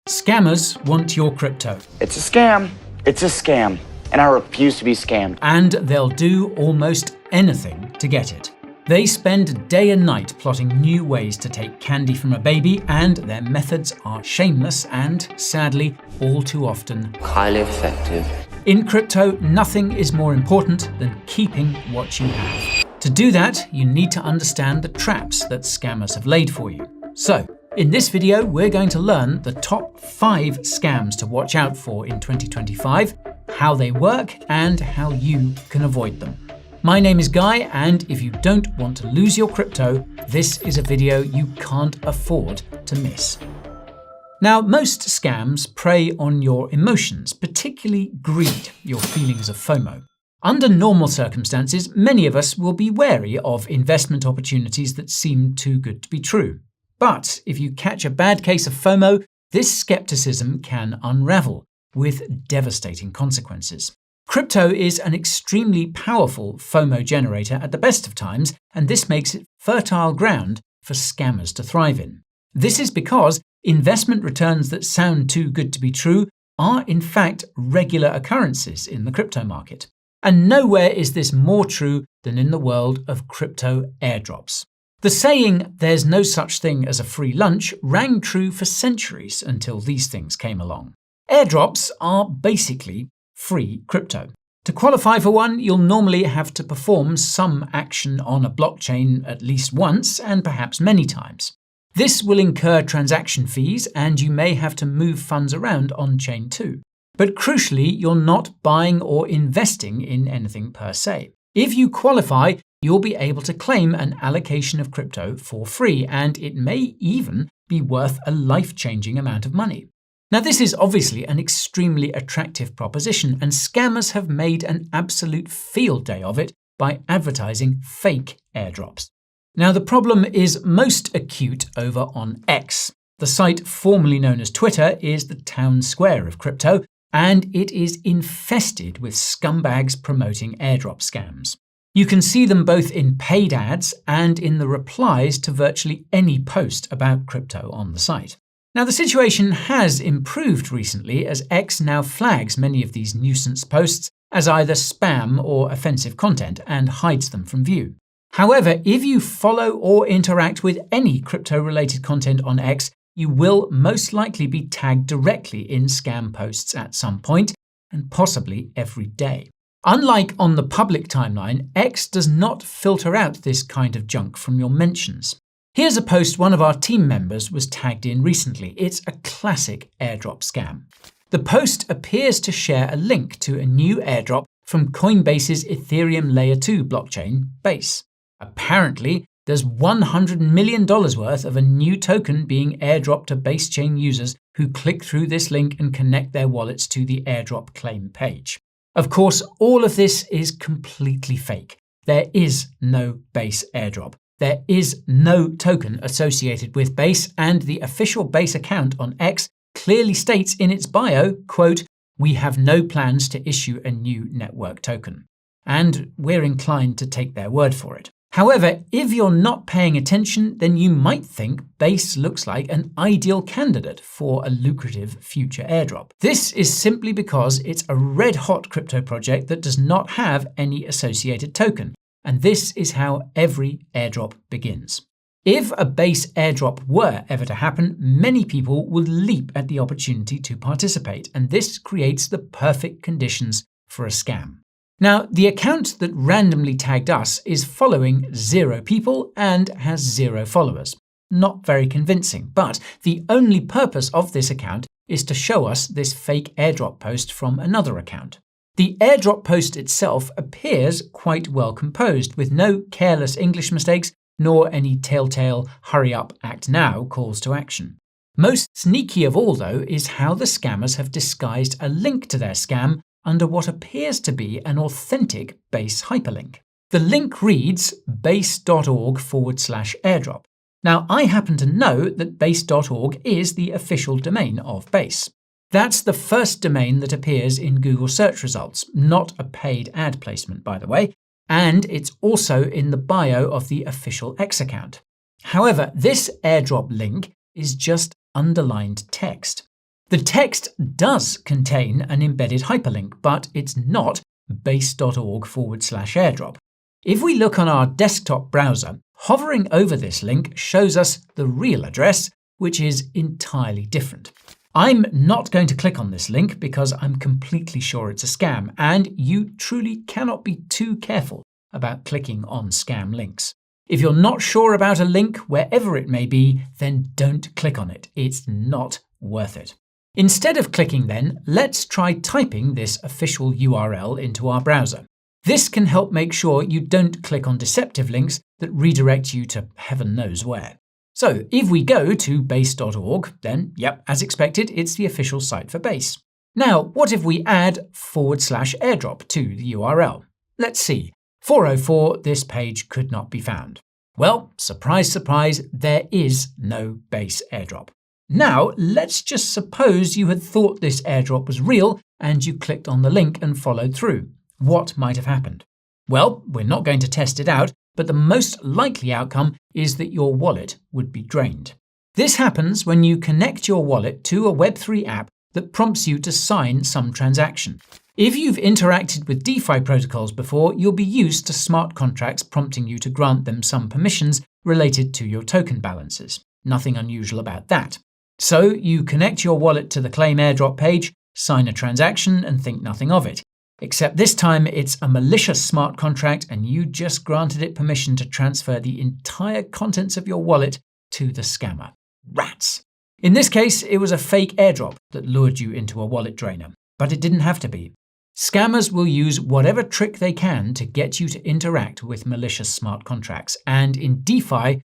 Scammers want your crypto. It's a scam. It's a scam. And I refuse to be scammed. And they'll do almost anything to get it. They spend day and night plotting new ways to take candy from a baby, and their methods are shameless and, sadly, all too often highly effective. In crypto, nothing is more important than keeping what you have. To do that, you need to understand the traps that scammers have laid for you. So, in this video, we're going to learn the top 5 scams to watch out for in 2025, how they work, and how you can avoid them. My name is Guy, and if you don't want to lose your crypto, this is a video you can't afford to miss. Now, most scams prey on your emotions, particularly greed, your feelings of FOMO. Under normal circumstances, many of us will be wary of investment opportunities that seem too good to be true. But if you catch a bad case of FOMO, this skepticism can unravel, with devastating consequences. Crypto is an extremely powerful FOMO generator at the best of times, and this makes it fertile ground for scammers to thrive in. This is because investment returns that sound too good to be true are in fact regular occurrences in the crypto market. And nowhere is this more true than in the world of crypto airdrops. The saying, "there's no such thing as a free lunch," rang true for centuries until these things came along. Airdrops are basically free crypto. To qualify for one, you'll normally have to perform some action on a blockchain at least once and perhaps many times. This will incur transaction fees, and you may have to move funds around on-chain too. But crucially, you're not buying or investing in anything per se. If you qualify, you'll be able to claim an allocation of crypto for free, and it may even be worth a life-changing amount of money. Now, this is obviously an extremely attractive proposition, and scammers have made an absolute field day of it by advertising fake airdrops. Now, the problem is most acute over on X. The site formerly known as Twitter is the town square of crypto, and it is infested with scumbags promoting airdrop scams. You can see them both in paid ads and in the replies to virtually any post about crypto on the site. Now, the situation has improved recently, as X now flags many of these nuisance posts as either spam or offensive content and hides them from view. However, if you follow or interact with any crypto-related content on X, you will most likely be tagged directly in scam posts at some point, and possibly every day. Unlike on the public timeline, X does not filter out this kind of junk from your mentions. Here's a post one of our team members was tagged in recently. It's a classic airdrop scam. The post appears to share a link to a new airdrop from Coinbase's Ethereum Layer 2 blockchain, Base. Apparently, there's $100 million worth of a new token being airdropped to Base chain users who click through this link and connect their wallets to the airdrop claim page. Of course, all of this is completely fake. There is no Base airdrop. There is no token associated with Base, and the official Base account on X clearly states in its bio, quote, "We have no plans to issue a new network token." And we're inclined to take their word for it. However, if you're not paying attention, then you might think Base looks like an ideal candidate for a lucrative future airdrop. This is simply because it's a red-hot crypto project that does not have any associated token, and this is how every airdrop begins. If a Base airdrop were ever to happen, many people would leap at the opportunity to participate, and this creates the perfect conditions for a scam. Now, the account that randomly tagged us is following 0 people and has 0 followers. Not very convincing, but the only purpose of this account is to show us this fake airdrop post from another account. The airdrop post itself appears quite well composed, with no careless English mistakes nor any telltale hurry up, act now calls to action. Most sneaky of all, though, is how the scammers have disguised a link to their scam under what appears to be an authentic Base hyperlink. The link reads base.org/airdrop. Now, I happen to know that base.org is the official domain of Base. That's the first domain that appears in Google search results, not a paid ad placement, by the way, and it's also in the bio of the official X account. However, this airdrop link is just underlined text. The text does contain an embedded hyperlink, but it's not base.org/airdrop. If we look on our desktop browser, hovering over this link shows us the real address, which is entirely different. I'm not going to click on this link because I'm completely sure it's a scam, and you truly cannot be too careful about clicking on scam links. If you're not sure about a link, wherever it may be, then don't click on it. It's not worth it. Instead of clicking then, let's try typing this official URL into our browser. This can help make sure you don't click on deceptive links that redirect you to heaven knows where. So if we go to base.org, then, yep, as expected, it's the official site for Base. Now, what if we add /airdrop to the URL? Let's see. 404, this page could not be found. Well, surprise, surprise, there is no Base airdrop. Now, let's just suppose you had thought this airdrop was real and you clicked on the link and followed through. What might have happened? Well, we're not going to test it out, but the most likely outcome is that your wallet would be drained. This happens when you connect your wallet to a Web3 app that prompts you to sign some transaction. If you've interacted with DeFi protocols before, you'll be used to smart contracts prompting you to grant them some permissions related to your token balances. Nothing unusual about that. So you connect your wallet to the Claim Airdrop page, sign a transaction, and think nothing of it. Except this time it's a malicious smart contract and you just granted it permission to transfer the entire contents of your wallet to the scammer. Rats! In this case, it was a fake airdrop that lured you into a wallet drainer. But it didn't have to be. Scammers will use whatever trick they can to get you to interact with malicious smart contracts, and in DeFi,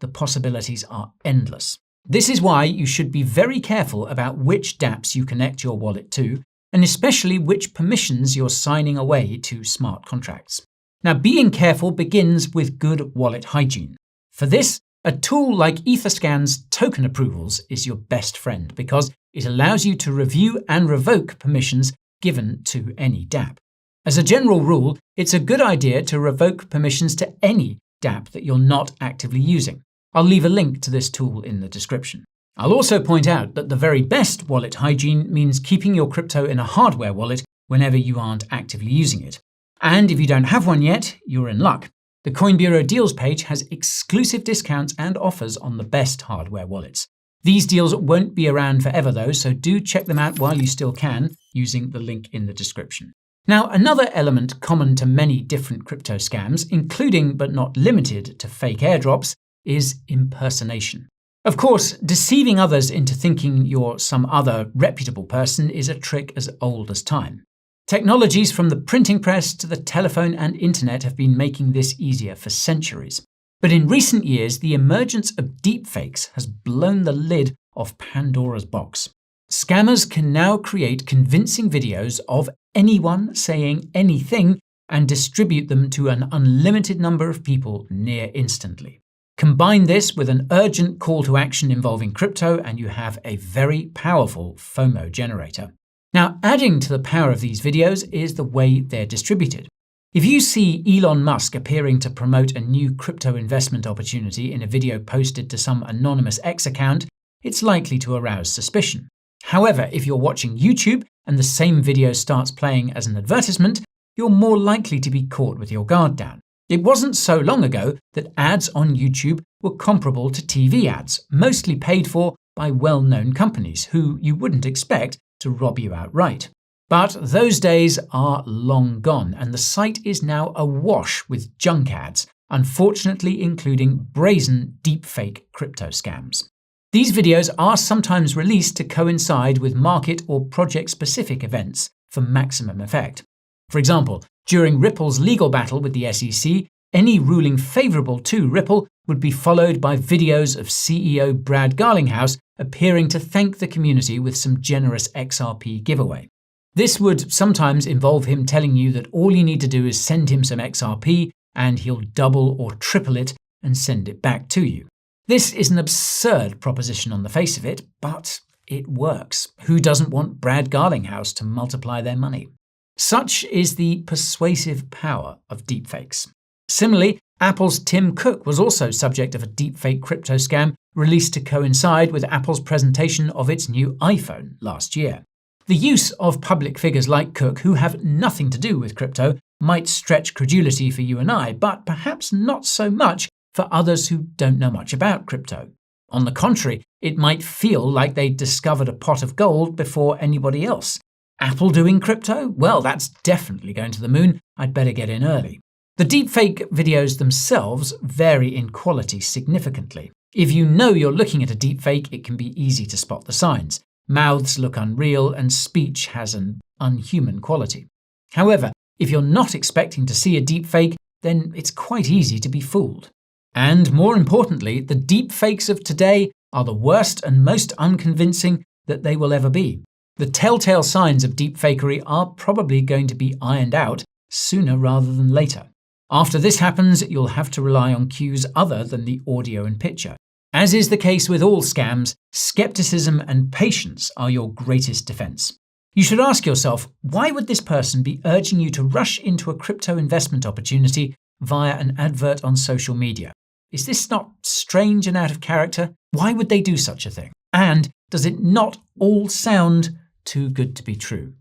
the possibilities are endless. This is why you should be very careful about which dApps you connect your wallet to, and especially which permissions you're signing away to smart contracts. Now, being careful begins with good wallet hygiene. For this, a tool like Etherscan's token approvals is your best friend because it allows you to review and revoke permissions given to any dApp. As a general rule, it's a good idea to revoke permissions to any dApp that you're not actively using. I'll leave a link to this tool in the description. I'll also point out that the very best wallet hygiene means keeping your crypto in a hardware wallet whenever you aren't actively using it. And if you don't have one yet, you're in luck. The Coin Bureau deals page has exclusive discounts and offers on the best hardware wallets. These deals won't be around forever though, so do check them out while you still can using the link in the description. Now, another element common to many different crypto scams, including but not limited to fake airdrops, is impersonation. Of course, deceiving others into thinking you're some other reputable person is a trick as old as time. Technologies from the printing press to the telephone and internet have been making this easier for centuries. But in recent years, the emergence of deepfakes has blown the lid off Pandora's box. Scammers can now create convincing videos of anyone saying anything and distribute them to an unlimited number of people near instantly. Combine this with an urgent call to action involving crypto and you have a very powerful FOMO generator. Now, adding to the power of these videos is the way they're distributed. If you see Elon Musk appearing to promote a new crypto investment opportunity in a video posted to some anonymous X account, it's likely to arouse suspicion. However, if you're watching YouTube and the same video starts playing as an advertisement, you're more likely to be caught with your guard down. It wasn't so long ago that ads on YouTube were comparable to TV ads, mostly paid for by well-known companies who you wouldn't expect to rob you outright. But those days are long gone, and the site is now awash with junk ads, unfortunately including brazen deepfake crypto scams. These videos are sometimes released to coincide with market or project-specific events for maximum effect. For example, during Ripple's legal battle with the SEC, any ruling favourable to Ripple would be followed by videos of CEO Brad Garlinghouse appearing to thank the community with some generous XRP giveaway. This would sometimes involve him telling you that all you need to do is send him some XRP and he'll double or triple it and send it back to you. This is an absurd proposition on the face of it, but it works. Who doesn't want Brad Garlinghouse to multiply their money? Such is the persuasive power of deepfakes. Similarly, Apple's Tim Cook was also subject of a deepfake crypto scam released to coincide with Apple's presentation of its new iPhone last year. The use of public figures like Cook, who have nothing to do with crypto, might stretch credulity for you and I, but perhaps not so much for others who don't know much about crypto. On the contrary, it might feel like they discovered a pot of gold before anybody else. Apple doing crypto? Well, that's definitely going to the moon. I'd better get in early. The deepfake videos themselves vary in quality significantly. If you know you're looking at a deepfake, it can be easy to spot the signs. Mouths look unreal and speech has an unhuman quality. However, if you're not expecting to see a deepfake, then it's quite easy to be fooled. And more importantly, the deepfakes of today are the worst and most unconvincing that they will ever be. The telltale signs of deepfakery are probably going to be ironed out sooner rather than later. After this happens, you'll have to rely on cues other than the audio and picture. As is the case with all scams, skepticism and patience are your greatest defense. You should ask yourself, why would this person be urging you to rush into a crypto investment opportunity via an advert on social media? Is this not strange and out of character? Why would they do such a thing? And does it not all sound too good to be true?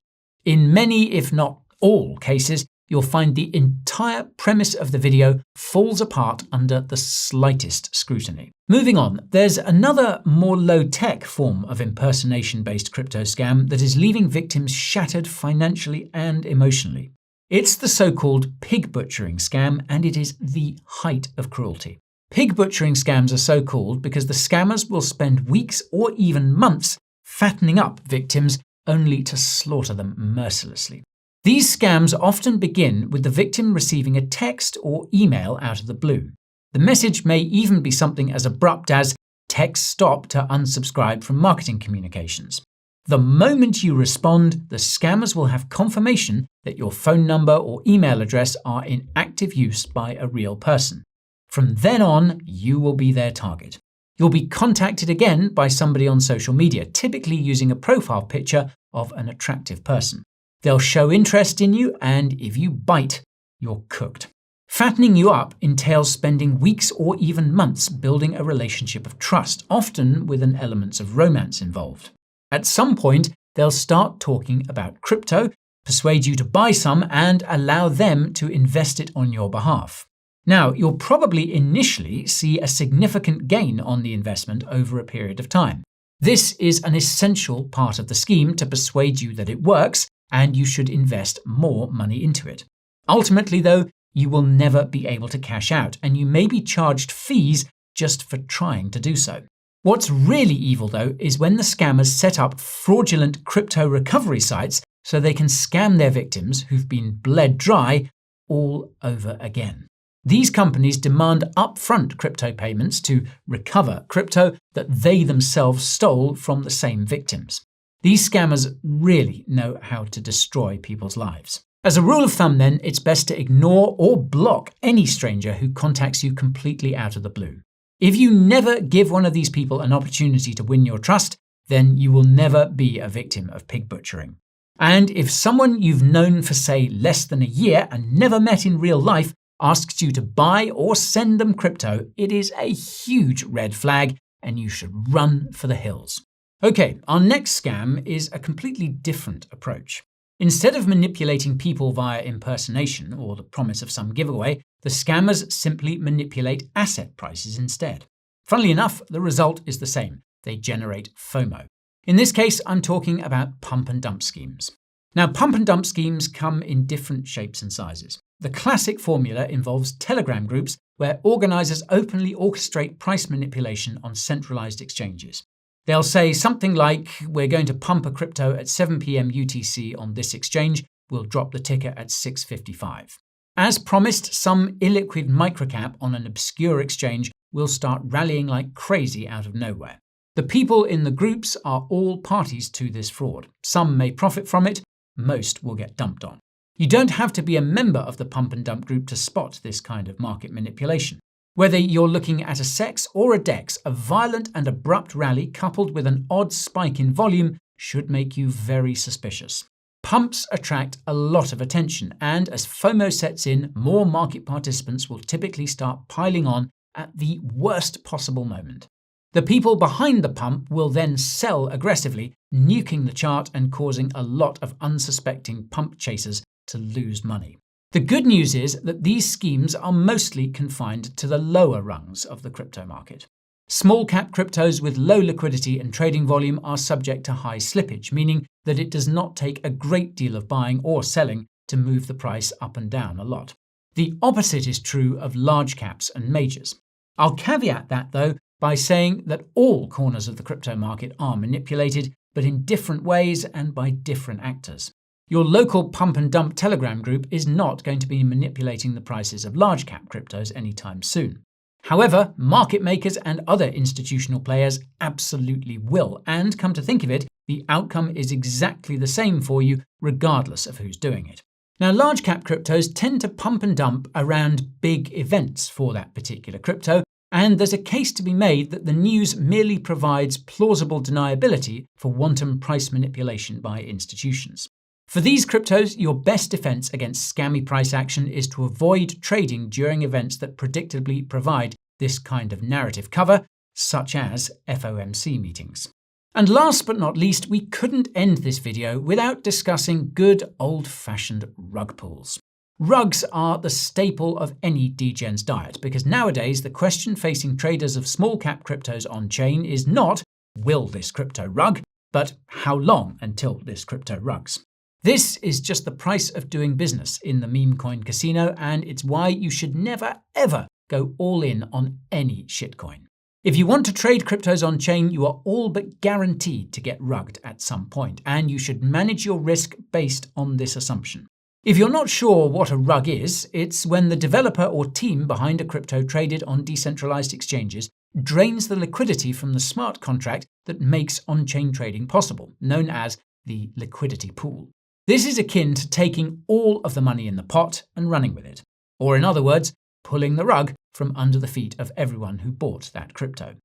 In many, if not all cases, you'll find the entire premise of the video falls apart under the slightest scrutiny. Moving on, there's another more low-tech form of impersonation-based crypto scam that is leaving victims shattered financially and emotionally. It's the so-called pig butchering scam, and it is the height of cruelty. Pig butchering scams are so called because the scammers will spend weeks or even months fattening up victims only to slaughter them mercilessly. These scams often begin with the victim receiving a text or email out of the blue. The message may even be something as abrupt as "text stop to unsubscribe from marketing communications." The moment you respond, the scammers will have confirmation that your phone number or email address are in active use by a real person. From then on, you will be their target. You'll be contacted again by somebody on social media, typically using a profile picture of an attractive person. They'll show interest in you, and if you bite, you're cooked. Fattening you up entails spending weeks or even months building a relationship of trust, often with an element of romance involved. At some point, they'll start talking about crypto, persuade you to buy some, and allow them to invest it on your behalf. Now, you'll probably initially see a significant gain on the investment over a period of time. This is an essential part of the scheme to persuade you that it works, and you should invest more money into it. Ultimately, though, you will never be able to cash out, and you may be charged fees just for trying to do so. What's really evil, though, is when the scammers set up fraudulent crypto recovery sites so they can scam their victims who've been bled dry all over again. These companies demand upfront crypto payments to recover crypto that they themselves stole from the same victims. These scammers really know how to destroy people's lives. As a rule of thumb, then, it's best to ignore or block any stranger who contacts you completely out of the blue. If you never give one of these people an opportunity to win your trust, then you will never be a victim of pig butchering. And if someone you've known for, say, less than a year and never met in real life asks you to buy or send them crypto, it is a huge red flag and you should run for the hills. Okay, our next scam is a completely different approach. Instead of manipulating people via impersonation or the promise of some giveaway, the scammers simply manipulate asset prices instead. Funnily enough, the result is the same. They generate FOMO. In this case, I'm talking about pump and dump schemes. Now, pump and dump schemes come in different shapes and sizes. The classic formula involves Telegram groups where organizers openly orchestrate price manipulation on centralized exchanges. They'll say something like, "We're going to pump a crypto at 7 p.m. UTC on this exchange. We'll drop the ticker at 6:55. As promised, some illiquid microcap on an obscure exchange will start rallying like crazy out of nowhere. The people in the groups are all parties to this fraud. Some may profit from it, most will get dumped on. You don't have to be a member of the pump and dump group to spot this kind of market manipulation. Whether you're looking at a SEX or a DEX, a violent and abrupt rally coupled with an odd spike in volume should make you very suspicious. Pumps attract a lot of attention, and as FOMO sets in, more market participants will typically start piling on at the worst possible moment. The people behind the pump will then sell aggressively, nuking the chart and causing a lot of unsuspecting pump chasers to lose money. The good news is that these schemes are mostly confined to the lower rungs of the crypto market. Small cap cryptos with low liquidity and trading volume are subject to high slippage, meaning that it does not take a great deal of buying or selling to move the price up and down a lot. The opposite is true of large caps and majors. I'll caveat that, though, by saying that all corners of the crypto market are manipulated, but in different ways and by different actors. Your local pump and dump Telegram group is not going to be manipulating the prices of large cap cryptos anytime soon. However, market makers and other institutional players absolutely will, and come to think of it, the outcome is exactly the same for you regardless of who's doing it. Now, large cap cryptos tend to pump and dump around big events for that particular crypto, and there's a case to be made that the news merely provides plausible deniability for wanton price manipulation by institutions. For these cryptos, your best defense against scammy price action is to avoid trading during events that predictably provide this kind of narrative cover, such as FOMC meetings. And last but not least, we couldn't end this video without discussing good old-fashioned rug pulls. Rugs are the staple of any degen's diet, because nowadays the question facing traders of small cap cryptos on-chain is not, will this crypto rug, but how long until this crypto rugs. This is just the price of doing business in the meme coin casino, and it's why you should never, ever go all in on any shitcoin. If you want to trade cryptos on-chain, you are all but guaranteed to get rugged at some point, and you should manage your risk based on this assumption. If you're not sure what a rug is, it's when the developer or team behind a crypto traded on decentralized exchanges drains the liquidity from the smart contract that makes on-chain trading possible, known as the liquidity pool. This is akin to taking all of the money in the pot and running with it. Or in other words, pulling the rug from under the feet of everyone who bought that crypto.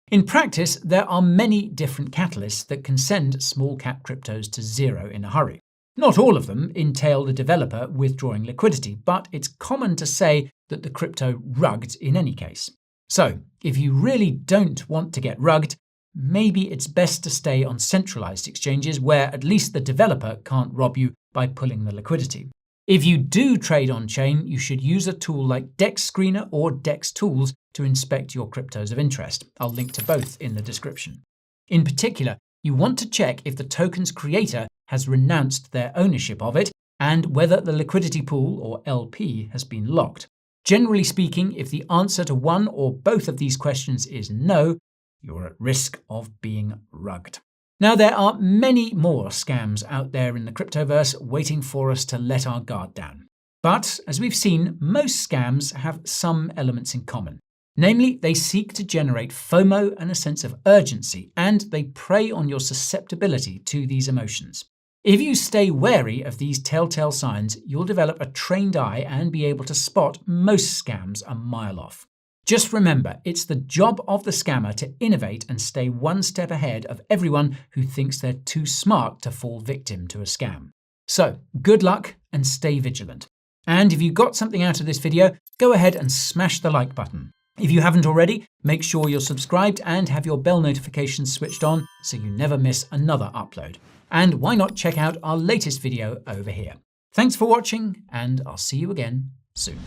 In practice, there are many different catalysts that can send small cap cryptos to zero in a hurry. Not all of them entail the developer withdrawing liquidity, but it's common to say that the crypto rugged in any case. So, if you really don't want to get rugged, maybe it's best to stay on centralized exchanges where at least the developer can't rob you by pulling the liquidity. If you do trade on-chain, you should use a tool like Dex Screener or Dex Tools to inspect your cryptos of interest. I'll link to both in the description. In particular, you want to check if the token's creator has renounced their ownership of it and whether the liquidity pool, or LP, has been locked. Generally speaking, if the answer to one or both of these questions is no, you're at risk of being rugged. Now, there are many more scams out there in the cryptoverse waiting for us to let our guard down. But, as we've seen, most scams have some elements in common. Namely, they seek to generate FOMO and a sense of urgency, and they prey on your susceptibility to these emotions. If you stay wary of these telltale signs, you'll develop a trained eye and be able to spot most scams a mile off. Just remember, it's the job of the scammer to innovate and stay one step ahead of everyone who thinks they're too smart to fall victim to a scam. So, good luck and stay vigilant. And if you got something out of this video, go ahead and smash the like button. If you haven't already, make sure you're subscribed and have your bell notifications switched on so you never miss another upload. And why not check out our latest video over here. Thanks for watching, and I'll see you again soon.